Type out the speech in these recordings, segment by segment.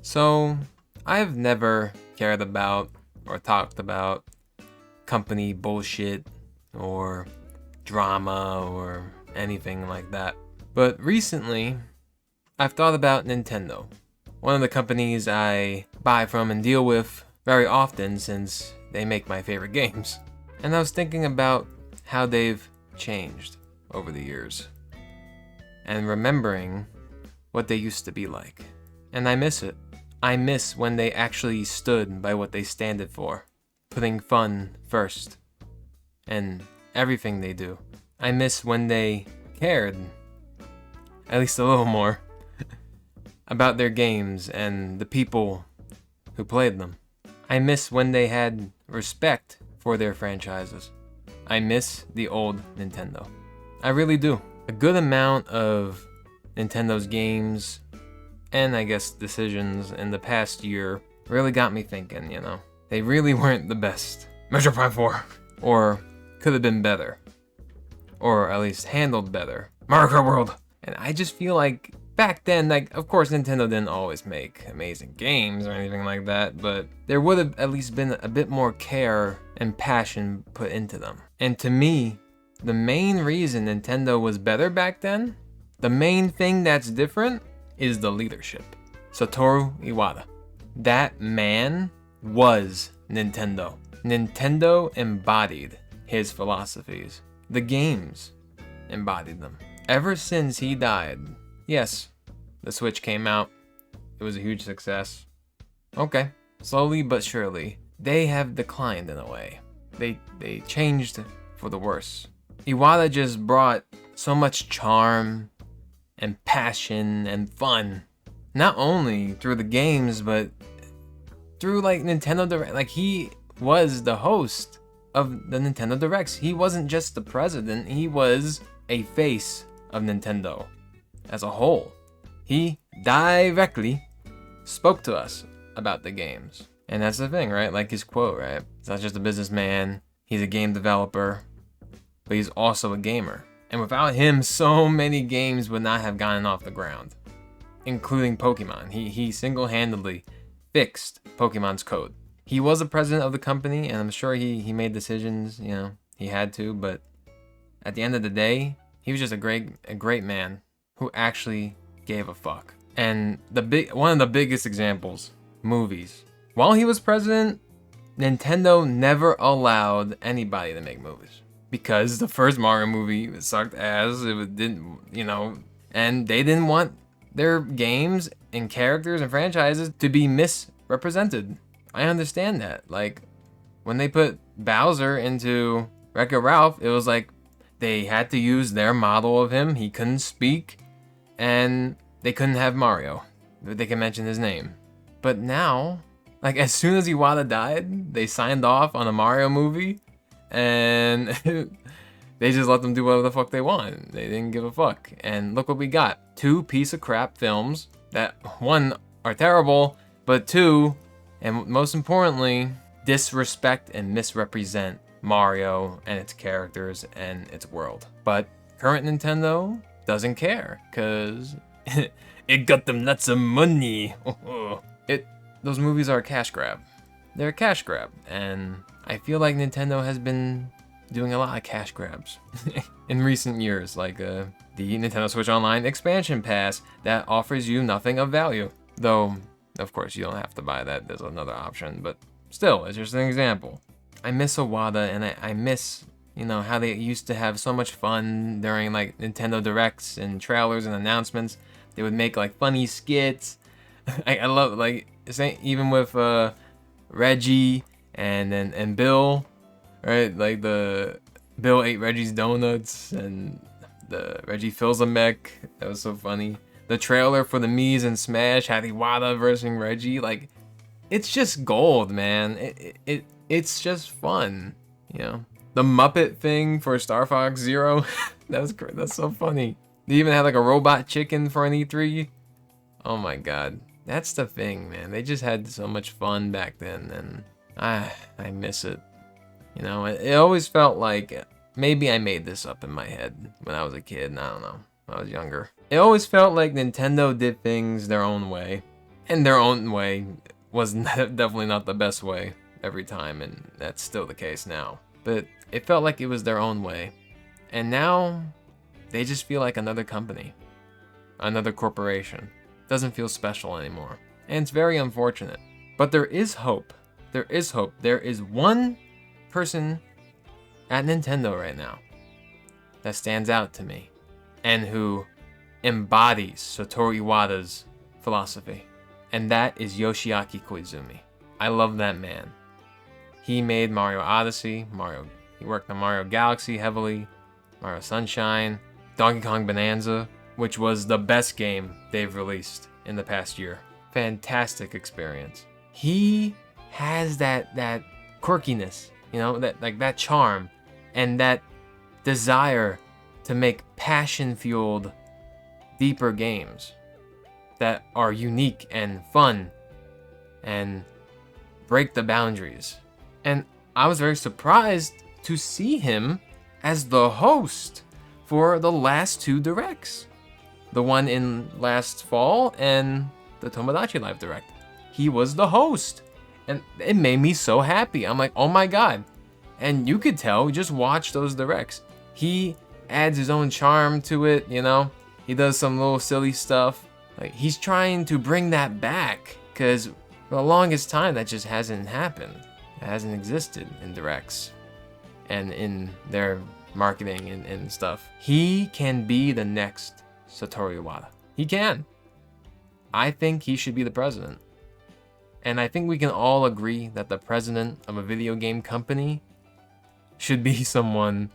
So, I've never cared about or talked about company bullshit or drama or anything like that. But recently, I've thought about Nintendo, one of the companies I buy from and deal with very often since they make my favorite games. And I was thinking about how they've changed over the years and remembering what they used to be like. And I miss it. I miss when they actually stood by what they standed for, putting fun first and everything they do. I miss when they cared, at least a little more, about their games and the people who played them. I miss when they had respect for their franchises. I miss the old Nintendo. I really do. A good amount of Nintendo's games and I guess decisions in the past year really got me thinking, They really weren't the best. Metroid Prime 4! Or could have been better. Or at least handled better. Mario Kart World! And I just feel like back then, of course Nintendo didn't always make amazing games or anything like that, but there would have at least been a bit more care and passion put into them. And to me, the main reason Nintendo was better back then, the main thing that's different, is the leadership. Satoru Iwata. That man was Nintendo. Nintendo embodied his philosophies. The games embodied them. Ever since he died, yes, the Switch came out. It was a huge success. Okay, slowly but surely, they have declined in a way. They changed for the worse. Iwata just brought so much charm and passion and fun, not only through the games, but through Nintendo Direct. He was the host of the Nintendo Directs. He wasn't just the president, he was a face of Nintendo as a whole. He directly spoke to us about the games. And that's the thing, right? His quote, right? He's not just a businessman, he's a game developer, but he's also a gamer. And without him, so many games would not have gotten off the ground, including Pokemon. He single-handedly fixed Pokemon's code. He was the president of the company, and I'm sure he made decisions, he had to, but at the end of the day, he was just a great man who actually gave a fuck. And one of the biggest examples, movies. While he was president, Nintendo never allowed anybody to make movies. Because the first Mario movie sucked ass, didn't, and they didn't want their games and characters and franchises to be misrepresented. I understand that. When they put Bowser into Wreck-It Ralph, it was they had to use their model of him. He couldn't speak, and they couldn't have Mario. They can mention his name. But now, as soon as Iwata died, they signed off on a Mario movie, and they just let them do whatever the fuck they want. They didn't give a fuck. And look what we got. 2 piece of crap films that, 1, are terrible, but 2, and most importantly, disrespect and misrepresent Mario and its characters and its world. But current Nintendo doesn't care, cause it got them lots of money. Those movies are a cash grab. They're a cash grab, and I feel like Nintendo has been doing a lot of cash grabs in recent years, the Nintendo Switch Online expansion pass that offers you nothing of value. Though, of course, you don't have to buy that. There's another option, but still, it's just an example. I miss Iwata, and I miss, how they used to have so much fun during Nintendo Directs and trailers and announcements. They would make funny skits. I love even with Reggie and Bill, right? The Bill ate Reggie's donuts and the Reggie fills a mech. That was so funny. The trailer for the Mii's and Smash had Iwata versus Reggie. It's just gold, man. It's just fun, The Muppet thing for Star Fox Zero, that's so funny. They even had a robot chicken for an E3. Oh my god, that's the thing, man. They just had so much fun back then, and I miss it. It always felt like maybe I made this up in my head when I was a kid. I don't know. When I was younger, it always felt like Nintendo did things their own way. in their own way, was definitely not the best way every time, and that's still the case now. But it felt like it was their own way. And now, they just feel like another company. Another corporation. Doesn't feel special anymore. And it's very unfortunate. But there is hope. There is hope. There is one person at Nintendo right now that stands out to me and who embodies Satoru Iwata's philosophy. And that is Yoshiaki Koizumi. I love that man. He made Mario Odyssey, he worked on Mario Galaxy heavily, Mario Sunshine, Donkey Kong Bonanza, which was the best game they've released in the past year. Fantastic experience. He has that quirkiness, you know, that charm and that desire to make passion-fueled, deeper games that are unique and fun and break the boundaries. And I was very surprised to see him as the host for the last 2 directs. The one in last fall and the Tomodachi Live Direct. He was the host. And it made me so happy. I'm like, oh my god. And you could tell, just watch those directs. He adds his own charm to it, you know? He does some little silly stuff. Like, he's trying to bring that back, because for the longest time, that just hasn't happened. It hasn't existed in directs and in their marketing and stuff. He can be the next Satoru Iwata. He can. I think he should be the president. And I think we can all agree that the president of a video game company should be someone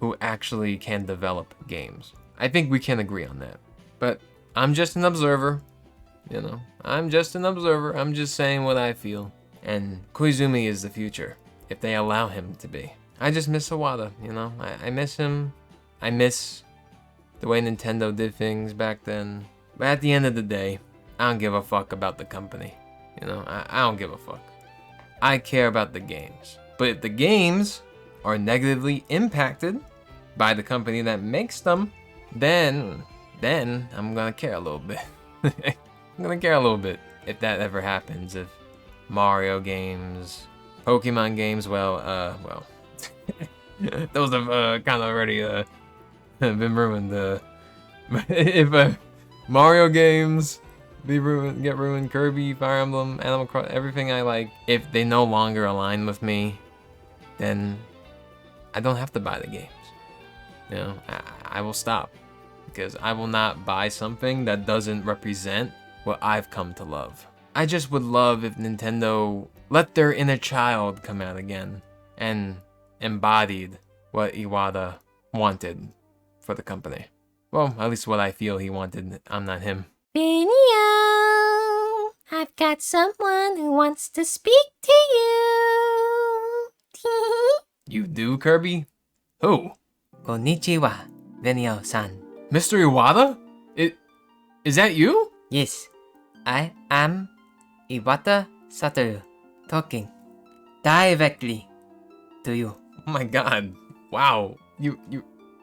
who actually can develop games. I think we can agree on that. But I'm just an observer, you know. I'm just an observer. I'm just saying what I feel. And Koizumi is the future, if they allow him to be. I just miss Iwata, you know. I miss him. I miss the way Nintendo did things back then. But at the end of the day, I don't give a fuck about the company. You know, I don't give a fuck. I care about the games. But if the games are negatively impacted by the company that makes them, then I'm gonna care a little bit. I'm gonna care a little bit if that ever happens. If Mario games, Pokemon games, well, those have kind of already been ruined. If Mario games get ruined, Kirby, Fire Emblem, Animal Crossing, everything I like, if they no longer align with me, then I don't have to buy the games. You know, I will stop, because I will not buy something that doesn't represent what I've come to love. I just would love if Nintendo let their inner child come out again and embodied what Iwata wanted for the company. Well, at least what I feel he wanted. I'm not him. Vinio, I've got someone who wants to speak to you. You do, Kirby? Who? Konnichiwa, Vinio-san. Mr. Iwata? Is that you? Yes, I am Iwata Satoru, talking directly to you. Oh my god. Wow.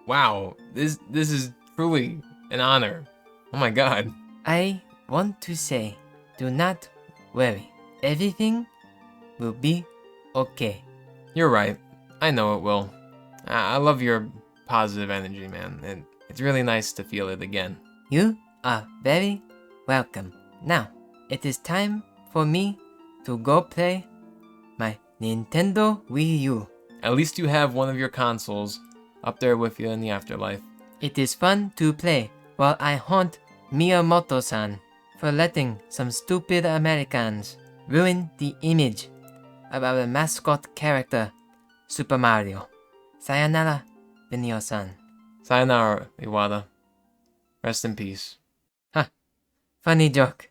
Wow. This is truly an honor. Oh my god. I want to say, do not worry. Everything will be okay. You're right. I know it will. I love your positive energy, man. And it's really nice to feel it again. You are very welcome. Now, it is time for me to go play my Nintendo Wii U. At least you have one of your consoles up there with you in the afterlife. It is fun to play while I haunt Miyamoto-san for letting some stupid Americans ruin the image of our mascot character, Super Mario. Sayonara, Vinio-san. Sayonara, Iwata. Rest in peace. Ha! Funny joke.